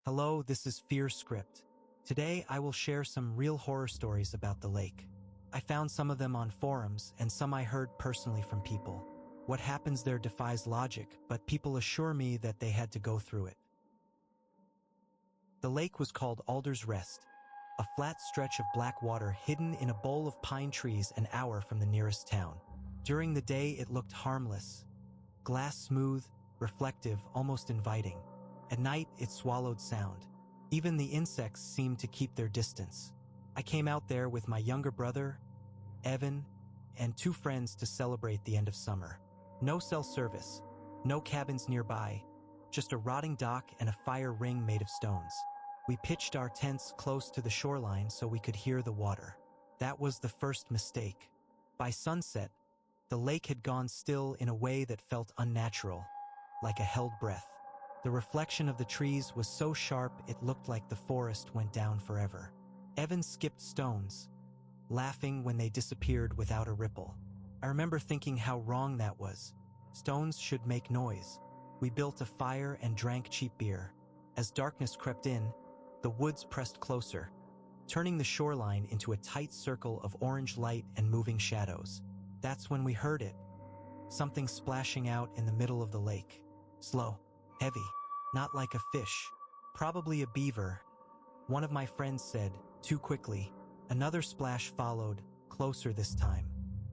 Hello, this is Fear Script. Today I will share some real horror stories about the lake. I found some of them on forums and some I heard personally from people. What happens there defies logic, but people assure me that they had to go through it. The lake was called Alder's Rest, a flat stretch of black water hidden in a bowl of pine trees an hour from the nearest town. During the day it looked harmless, glass smooth, reflective, almost inviting. At night it swallowed sound. Even the insects seemed to keep their distance. I came out there with my younger brother, Evan, and 2 friends to celebrate the end of summer. No cell service, no cabins nearby, just a rotting dock and a fire ring made of stones. We pitched our tents close to the shoreline so we could hear the water. That was the first mistake. By sunset, the lake had gone still in a way that felt unnatural, like a held breath. The reflection of the trees was so sharp it looked like the forest went down forever. Evan skipped stones, laughing when they disappeared without a ripple. I remember thinking how wrong that was. Stones should make noise. We built a fire and drank cheap beer. As darkness crept in, the woods pressed closer, turning the shoreline into a tight circle of orange light and moving shadows. That's when we heard it. Something splashing out in the middle of the lake. Slow, heavy, not like a fish. Probably a beaver. One of my friends said, too quickly. Another splash followed, closer this time.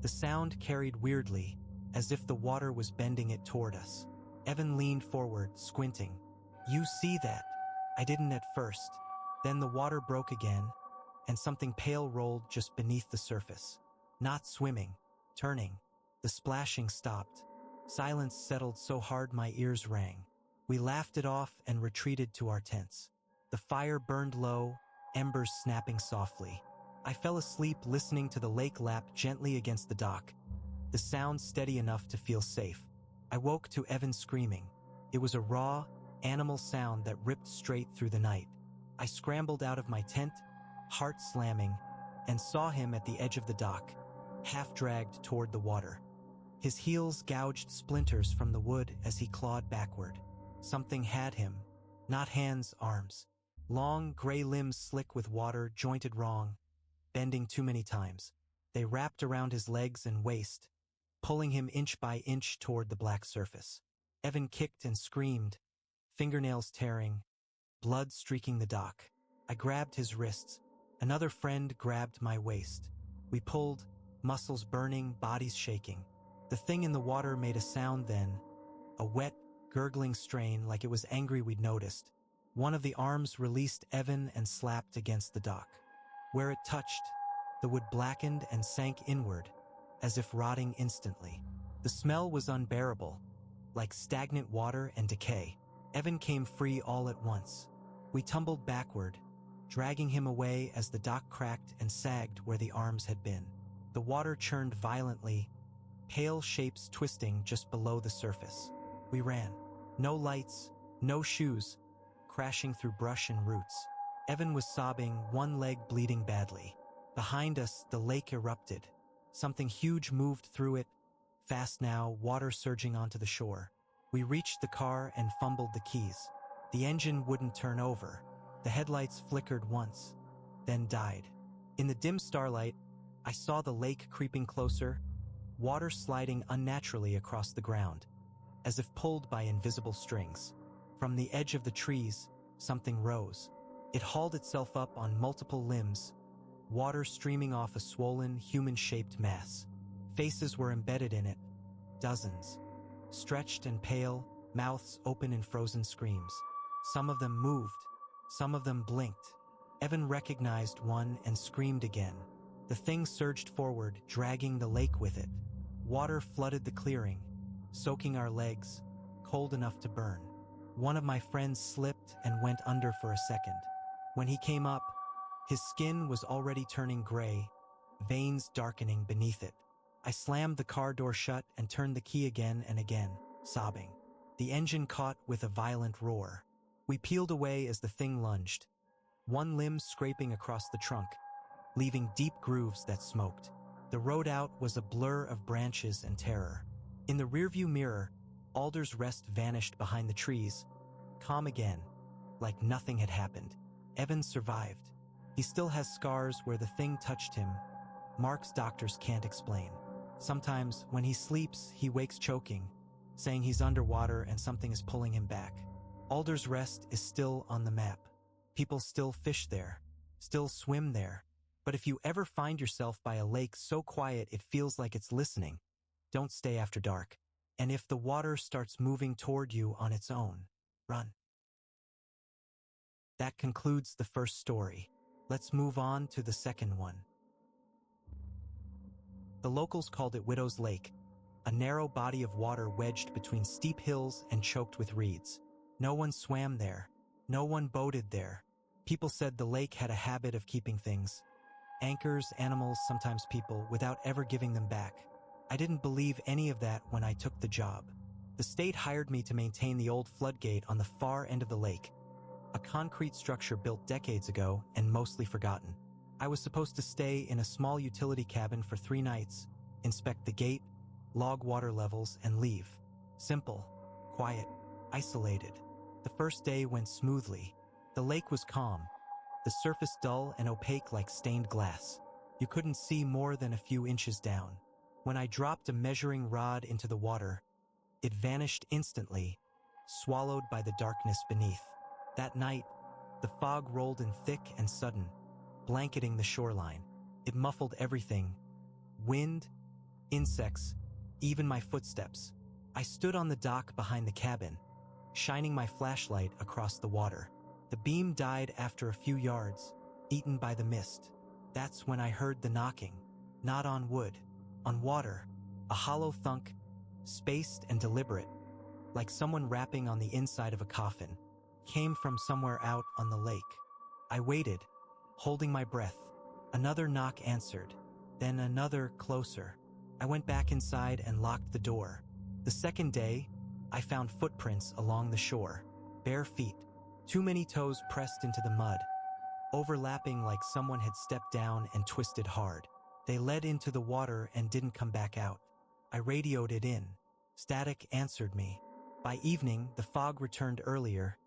The sound carried weirdly, as if the water was bending it toward us. Evan leaned forward, squinting. You see that? I didn't at first. Then the water broke again, and something pale rolled just beneath the surface. Not swimming, turning. The splashing stopped. Silence settled so hard my ears rang. We laughed it off and retreated to our tents. The fire burned low, embers snapping softly. I fell asleep listening to the lake lap gently against the dock, the sound steady enough to feel safe. I woke to Evan screaming. It was a raw, animal sound that ripped straight through the night. I scrambled out of my tent, heart slamming, and saw him at the edge of the dock, half-dragged toward the water. His heels gouged splinters from the wood as he clawed backward. Something had him. Not hands, arms. Long, gray limbs slick with water, jointed wrong, bending too many times. They wrapped around his legs and waist, pulling him inch by inch toward the black surface. Evan kicked and screamed, fingernails tearing, blood streaking the dock. I grabbed his wrists. Another friend grabbed my waist. We pulled, muscles burning, bodies shaking. The thing in the water made a sound then, a wet, gurgling strain like it was angry we'd noticed. One of the arms released Evan and slapped against the dock. Where it touched, the wood blackened and sank inward, as if rotting instantly. The smell was unbearable, like stagnant water and decay. Evan came free all at once. We tumbled backward, dragging him away as the dock cracked and sagged where the arms had been. The water churned violently, pale shapes twisting just below the surface. We ran. No lights, no shoes, crashing through brush and roots. Evan was sobbing, one leg bleeding badly. Behind us, the lake erupted. Something huge moved through it, fast now, water surging onto the shore. We reached the car and fumbled the keys. The engine wouldn't turn over. The headlights flickered once, then died. In the dim starlight, I saw the lake creeping closer, water sliding unnaturally across the ground, as if pulled by invisible strings. From the edge of the trees, something rose. It hauled itself up on multiple limbs, water streaming off a swollen, human-shaped mass. Faces were embedded in it, dozens. Stretched and pale, mouths open in frozen screams. Some of them moved, some of them blinked. Evan recognized one and screamed again. The thing surged forward, dragging the lake with it. Water flooded the clearing, soaking our legs, cold enough to burn. One of my friends slipped and went under for a second. When he came up, his skin was already turning gray, veins darkening beneath it. I slammed the car door shut and turned the key again and again, sobbing. The engine caught with a violent roar. We peeled away as the thing lunged, one limb scraping across the trunk, leaving deep grooves that smoked. The road out was a blur of branches and terror. In the rearview mirror, Alder's Rest vanished behind the trees, calm again, like nothing had happened. Evans survived. He still has scars where the thing touched him. Mark's doctors can't explain. Sometimes, when he sleeps, he wakes choking, saying he's underwater and something is pulling him back. Alder's Rest is still on the map. People still fish there, still swim there. But if you ever find yourself by a lake so quiet it feels like it's listening, don't stay after dark. And if the water starts moving toward you on its own, run. That concludes the first story. Let's move on to the second one. The locals called it Widow's Lake, a narrow body of water wedged between steep hills and choked with reeds. No one swam there. No one boated there. People said the lake had a habit of keeping things, anchors, animals, sometimes people, without ever giving them back. I didn't believe any of that when I took the job. The state hired me to maintain the old floodgate on the far end of the lake, a concrete structure built decades ago and mostly forgotten. I was supposed to stay in a small utility cabin for 3 nights, inspect the gate, log water levels, and leave. Simple, quiet, isolated. The first day went smoothly. The lake was calm, the surface dull and opaque like stained glass. You couldn't see more than a few inches down. When I dropped a measuring rod into the water, it vanished instantly, swallowed by the darkness beneath. That night, the fog rolled in thick and sudden, blanketing the shoreline. It muffled everything: wind, insects, even my footsteps. I stood on the dock behind the cabin, shining my flashlight across the water. The beam died after a few yards, eaten by the mist. That's when I heard the knocking. Not on wood, on water. A hollow thunk, spaced and deliberate, like someone rapping on the inside of a coffin, came from somewhere out on the lake. I waited, holding my breath. Another knock answered, then another closer. I went back inside and locked the door. The second day, I found footprints along the shore. Bare feet, too many toes pressed into the mud, overlapping like someone had stepped down and twisted hard. They led into the water and didn't come back out. I radioed it in. Static answered me. By evening, the fog returned earlier,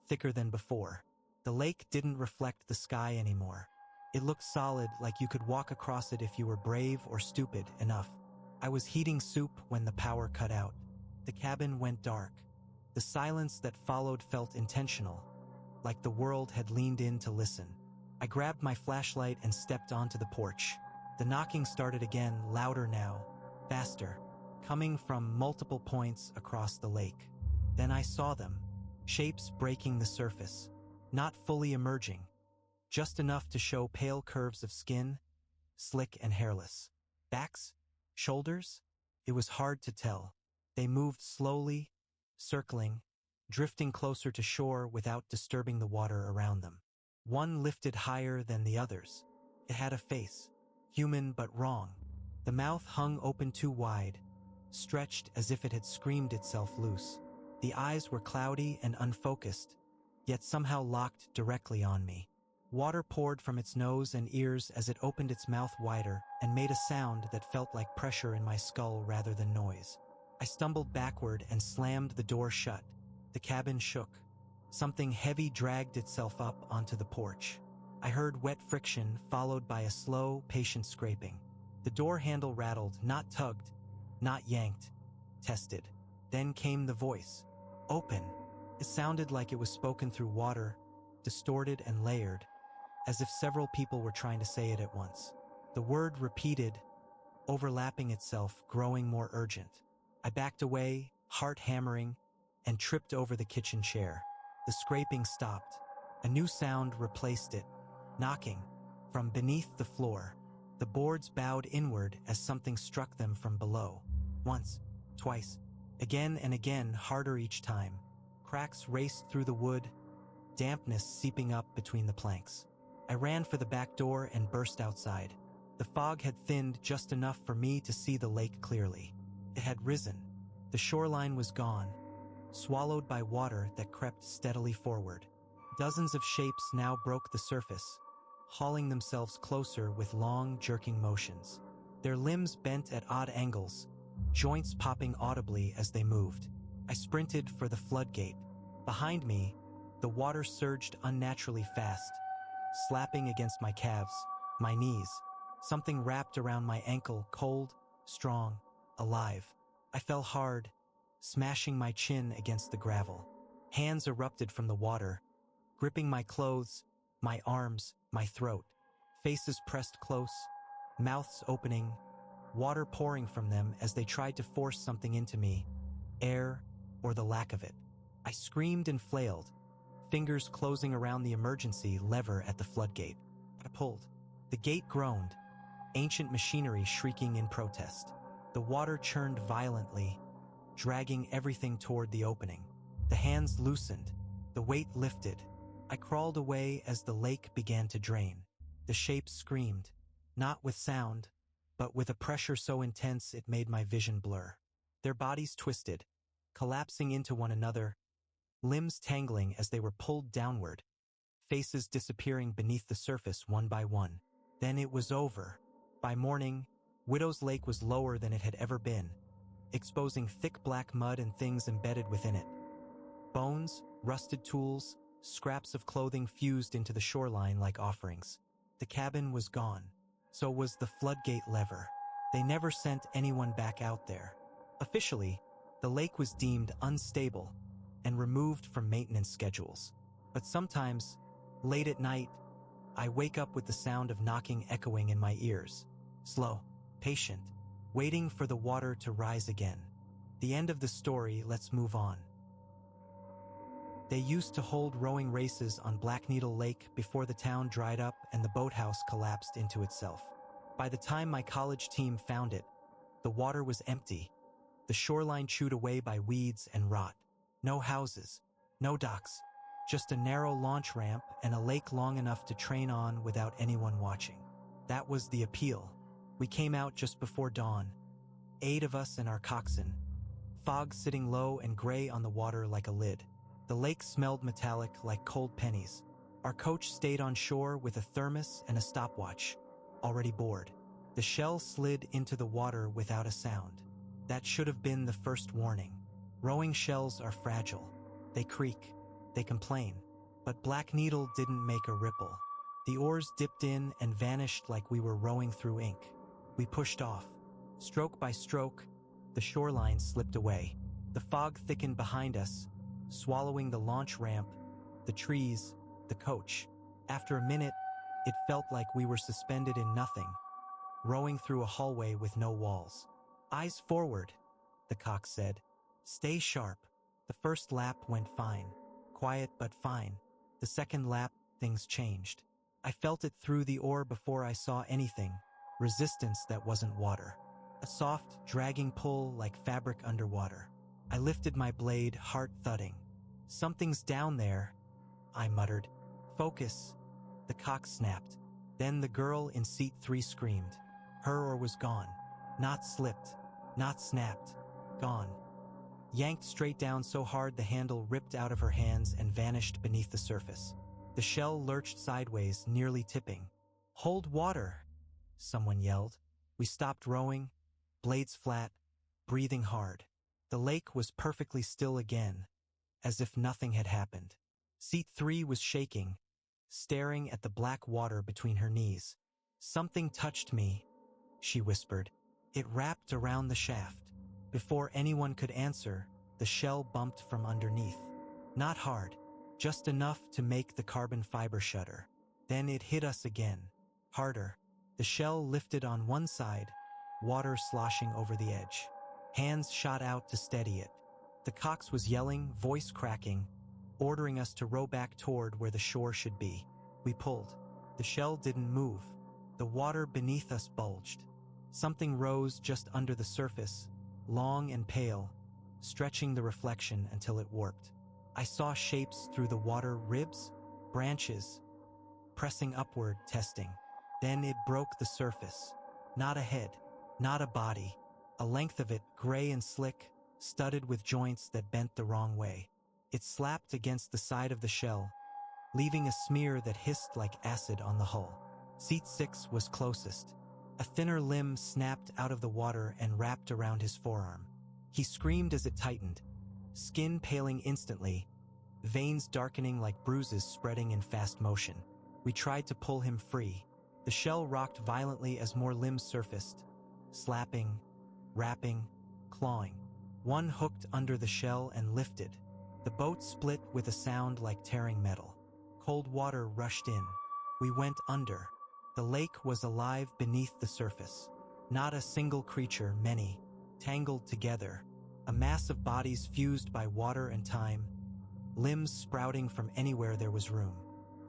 thicker than before. The lake didn't reflect the sky anymore. It looked solid, like you could walk across it if you were brave or stupid enough. I was heating soup when the power cut out. The cabin went dark. The silence that followed felt intentional, like the world had leaned in to listen. I grabbed my flashlight and stepped onto the porch. The knocking started again, louder now, faster, coming from multiple points across the lake. Then I saw them, shapes breaking the surface, not fully emerging, just enough to show pale curves of skin, slick and hairless. Backs? Shoulders? It was hard to tell. They moved slowly, circling, drifting closer to shore without disturbing the water around them. One lifted higher than the others. It had a face, human but wrong. The mouth hung open too wide, stretched as if it had screamed itself loose. The eyes were cloudy and unfocused, yet somehow locked directly on me. Water poured from its nose and ears as it opened its mouth wider and made a sound that felt like pressure in my skull rather than noise. I stumbled backward and slammed the door shut. The cabin shook. Something heavy dragged itself up onto the porch. I heard wet friction followed by a slow, patient scraping. The door handle rattled, not tugged, not yanked, tested. Then came the voice. Open. It sounded like it was spoken through water, distorted and layered, as if several people were trying to say it at once. The word repeated, overlapping itself, growing more urgent. I backed away, heart hammering, and tripped over the kitchen chair. The scraping stopped. A new sound replaced it, knocking from beneath the floor. The boards bowed inward as something struck them from below. Once, twice, again and again, harder each time. Cracks raced through the wood, dampness seeping up between the planks. I ran for the back door and burst outside. The fog had thinned just enough for me to see the lake clearly. It had risen. The shoreline was gone, swallowed by water that crept steadily forward. Dozens of shapes now broke the surface, hauling themselves closer with long, jerking motions. Their limbs bent at odd angles, joints popping audibly as they moved. I sprinted for the floodgate. Behind me, The water surged unnaturally fast, slapping against my calves, my knees. Something wrapped around my ankle, cold, strong, alive. I fell hard, smashing my chin against the gravel. Hands erupted from the water, gripping my clothes, my arms, my throat. Faces pressed close, mouths opening, water pouring from them as they tried to force something into me, air or the lack of it. I screamed and flailed, fingers closing around the emergency lever at the floodgate. I pulled. The gate groaned, ancient machinery shrieking in protest. The water churned violently, dragging everything toward the opening. The hands loosened, the weight lifted. I crawled away as the lake began to drain. The shapes screamed, not with sound, but with a pressure so intense it made my vision blur. Their bodies twisted, collapsing into one another, limbs tangling as they were pulled downward, faces disappearing beneath the surface one by one. Then it was over. By morning, Widow's Lake was lower than it had ever been, exposing thick black mud and things embedded within it. Bones, rusted tools, scraps of clothing fused into the shoreline like offerings. The cabin was gone. So was the floodgate lever. They never sent anyone back out there. Officially, the lake was deemed unstable and removed from maintenance schedules. But sometimes, late at night, I wake up with the sound of knocking echoing in my ears. Slow, patient, waiting for the water to rise again. The end of the story, let's move on. They used to hold rowing races on Black Needle Lake before the town dried up and the boathouse collapsed into itself. By the time my college team found it, the water was empty, the shoreline chewed away by weeds and rot. No houses, no docks, just a narrow launch ramp and a lake long enough to train on without anyone watching. That was the appeal. We came out just before dawn, 8 of us and our coxswain, fog sitting low and gray on the water like a lid. The lake smelled metallic like cold pennies. Our coach stayed on shore with a thermos and a stopwatch, already bored. The shell slid into the water without a sound. That should have been the first warning. Rowing shells are fragile. They creak, they complain. But Black Needle didn't make a ripple. The oars dipped in and vanished like we were rowing through ink. We pushed off. Stroke by stroke, the shoreline slipped away. The fog thickened behind us, swallowing the launch ramp, the trees, the coach. After a minute, it felt like we were suspended in nothing, rowing through a hallway with no walls. Eyes forward, the cox said. Stay sharp. The first lap went fine. Quiet but fine. The second lap, things changed. I felt it through the oar before I saw anything. Resistance that wasn't water. A soft, dragging pull like fabric underwater. I lifted my blade, heart thudding. Something's down there, I muttered. Focus. The cox snapped. Then the girl in seat 3 screamed. Her oar was gone. Not slipped. Not snapped. Gone. Yanked straight down so hard the handle ripped out of her hands and vanished beneath the surface. The shell lurched sideways, nearly tipping. Hold water, someone yelled. We stopped rowing, blades flat, breathing hard. The lake was perfectly still again, as if nothing had happened. Seat 3 was shaking, staring at the black water between her knees. Something touched me, she whispered. It wrapped around the shaft. Before anyone could answer, the shell bumped from underneath. Not hard, just enough to make the carbon fiber shudder. Then it hit us again, harder. The shell lifted on one side, water sloshing over the edge. Hands shot out to steady it. The cox was yelling, voice cracking, ordering us to row back toward where the shore should be. We pulled. The shell didn't move. The water beneath us bulged. Something rose just under the surface, long and pale, stretching the reflection until it warped. I saw shapes through the water, ribs, branches, pressing upward, testing. Then it broke the surface. Not a head, not a body. A length of it, gray and slick, studded with joints that bent the wrong way. It slapped against the side of the shell, leaving a smear that hissed like acid on the hull. Seat 6 was closest. A thinner limb snapped out of the water and wrapped around his forearm. He screamed as it tightened, skin paling instantly, veins darkening like bruises spreading in fast motion. We tried to pull him free. The shell rocked violently as more limbs surfaced, slapping, rapping, clawing. One hooked under the shell and lifted. The boat split with a sound like tearing metal. Cold water rushed in. We went under. The lake was alive beneath the surface. Not a single creature, many, tangled together. A mass of bodies fused by water and time, limbs sprouting from anywhere there was room.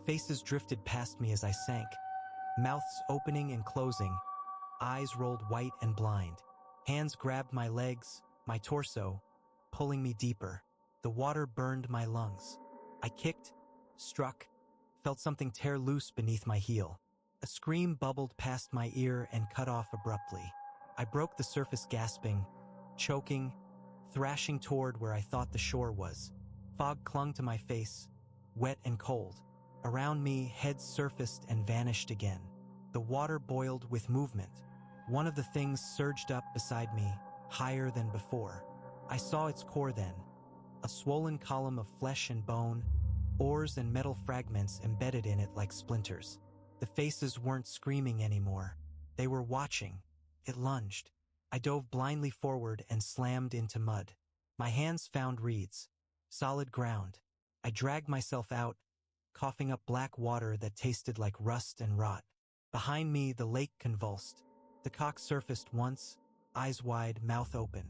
Faces drifted past me as I sank, mouths opening and closing, eyes rolled white and blind. Hands grabbed my legs, my torso, pulling me deeper. The water burned my lungs. I kicked, struck, felt something tear loose beneath my heel. A scream bubbled past my ear and cut off abruptly. I broke the surface gasping, choking, thrashing toward where I thought the shore was. Fog clung to my face, wet and cold. Around me, heads surfaced and vanished again. The water boiled with movement. One of the things surged up beside me, higher than before. I saw its core then, a swollen column of flesh and bone, oars and metal fragments embedded in it like splinters. The faces weren't screaming anymore. They were watching. It lunged. I dove blindly forward and slammed into mud. My hands found reeds, solid ground. I dragged myself out, coughing up black water that tasted like rust and rot. Behind me, the lake convulsed. The cock surfaced once, eyes wide, mouth open.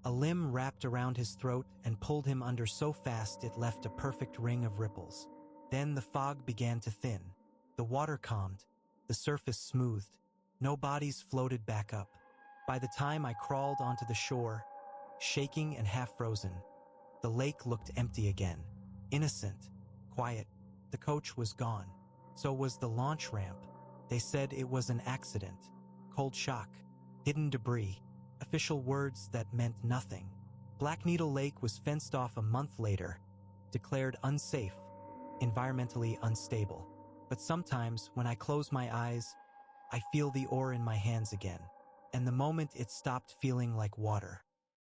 A limb wrapped around his throat and pulled him under so fast it left a perfect ring of ripples. Then the fog began to thin. The water calmed, the surface smoothed. No bodies floated back up. By the time I crawled onto the shore, shaking and half frozen, the lake looked empty again. Innocent, quiet. The coach was gone. So was the launch ramp. They said it was an accident. Cold shock. Hidden debris. Official words that meant nothing. Black Needle Lake was fenced off a month later, declared unsafe, environmentally unstable. But sometimes, when I close my eyes, I feel the oar in my hands again. And the moment it stopped feeling like water.